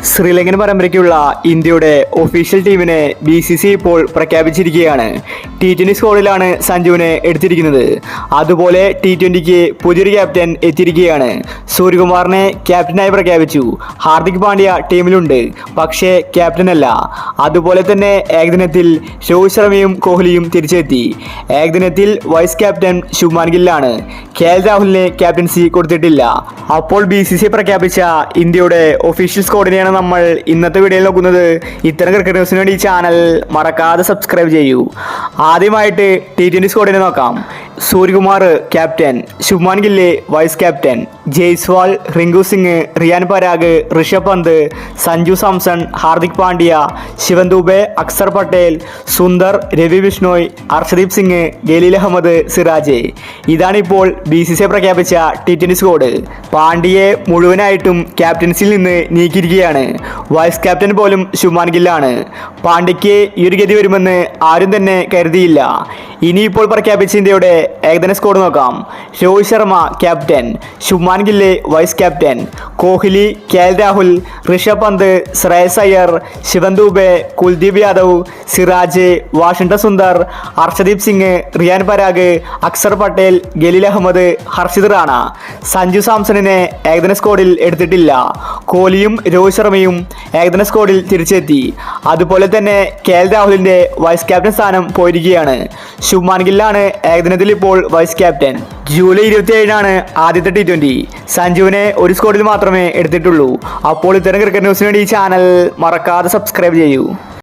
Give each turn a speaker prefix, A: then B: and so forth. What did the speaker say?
A: ശ്രീലങ്കൻ പരമ്പരയ്ക്കുള്ള ഇന്ത്യയുടെ ഒഫീഷ്യൽ ടീമിനെ BCCI ഇപ്പോൾ പ്രഖ്യാപിച്ചിരിക്കുകയാണ്. T20 സ്ക്വാഡിലാണ് സഞ്ജുവിനെ എടുത്തിരിക്കുന്നത്. അതുപോലെ T20ക്ക് പുതിയൊരു ക്യാപ്റ്റൻ എത്തിയിരിക്കുകയാണ്. സൂര്യകുമാറിനെ ക്യാപ്റ്റനായി പ്രഖ്യാപിച്ചു. ഹാർദിക് പാണ്ഡ്യ ടീമിലുണ്ട്, പക്ഷേ ക്യാപ്റ്റനല്ല. അതുപോലെ തന്നെ ഏകദിനത്തിൽ രോഹിത് ശർമ്മയും കോഹ്ലിയും തിരിച്ചെത്തി. ഏകദിനത്തിൽ വൈസ് ക്യാപ്റ്റൻ ശുഭ്മാൻ ഗില്ലാണ്. KL രാഹുലിന് ക്യാപ്റ്റൻസി കൊടുത്തിട്ടില്ല. അപ്പോൾ BCCI പ്രഖ്യാപിച്ച ഇന്ത്യയുടെ ഒഫീഷ്യൽ സ്ക്വാഡിനെയാണ് നമ്മൾ ഇന്നത്തെ വീഡിയോയിൽ നോക്കുന്നത്. ഇത്തരം ക്രിക്കറ്റ് ന്യൂസിന് വേണ്ടി ഈ ചാനൽ മറക്കാതെ സബ്സ്ക്രൈബ് ചെയ്യൂ. ആദ്യമായിട്ട് T20 സ്ക്വാഡിനെ നോക്കാം. Suryakumar captain, Shubman Gill vice captain, Jaiswal, Rinku Singh, Riyan Parag, Rishabh Pant, Sanju Samson, Hardik Pandya, Shivan Dubey, Axar Patel, Sundar, Ravi Bishnoi, Arshdeep Singh, ഗലീൽ Ahmed, Siraj. ഇതാണിപ്പോൾ BCCI പ്രഖ്യാപിച്ച T20 സ്ക്വാഡ്. പാണ്ഡ്യയെ മുഴുവനായിട്ടും ക്യാപ്റ്റൻസിയിൽ നിന്ന് നീക്കിയിരിക്കുകയാണ്. വൈസ് ക്യാപ്റ്റൻ പോലും ശുഭ്മാൻ ഗില്ലാണ്. പാണ്ഡ്യയ്ക്ക് ഈ ഒരു ഗതി വരുമെന്ന് ആരും തന്നെ കരുതിയില്ല. ഇനിയിപ്പോൾ പ്രഖ്യാപിച്ച ഇന്ത്യയുടെ ഏകദിന സ്ക്വാഡ് നോക്കാം. Rohit Sharma captain, Shubman Gill vice captain, Kohli, KL Rahul, Rishabh Pant, Shreyas Iyer, Shivam Dube, Kuldeep Yadav, Siraj, Washington Sundar, Arshdeep Singh, Riyan Parag, Axar Patel, Khaleel Ahmed, Harshit Rana. Sanju സാംസണിനെ ഏകദിന സ്ക്വാഡിൽ എടുത്തിട്ടില്ല. കോഹ്ലിയും രോഹിത് ശർമ്മയും ഏകദിന സ്ക്വാഡിൽ തിരിച്ചെത്തി. അതുപോലെ തന്നെ KL രാഹുലിന്റെ വൈസ് ക്യാപ്റ്റൻ സ്ഥാനം പോയിരിക്കുകയാണ്. ശുഭ്മാൻ ഗില്ലാണ് ഏകദിനത്തിൽ ഇപ്പോൾ വൈസ് ക്യാപ്റ്റൻ. ജൂലൈ 27 ആദ്യത്തെ T20. സഞ്ജുവിനെ ഒരു സ്ക്വാഡിൽ മാത്രമേ എടുത്തിട്ടുള്ളൂ. അപ്പോൾ ഇത്തരം ക്രിക്കറ്റ് ന്യൂസിന് വേണ്ടി ഈ ചാനൽ മറക്കാതെ സബ്സ്ക്രൈബ് ചെയ്യൂ.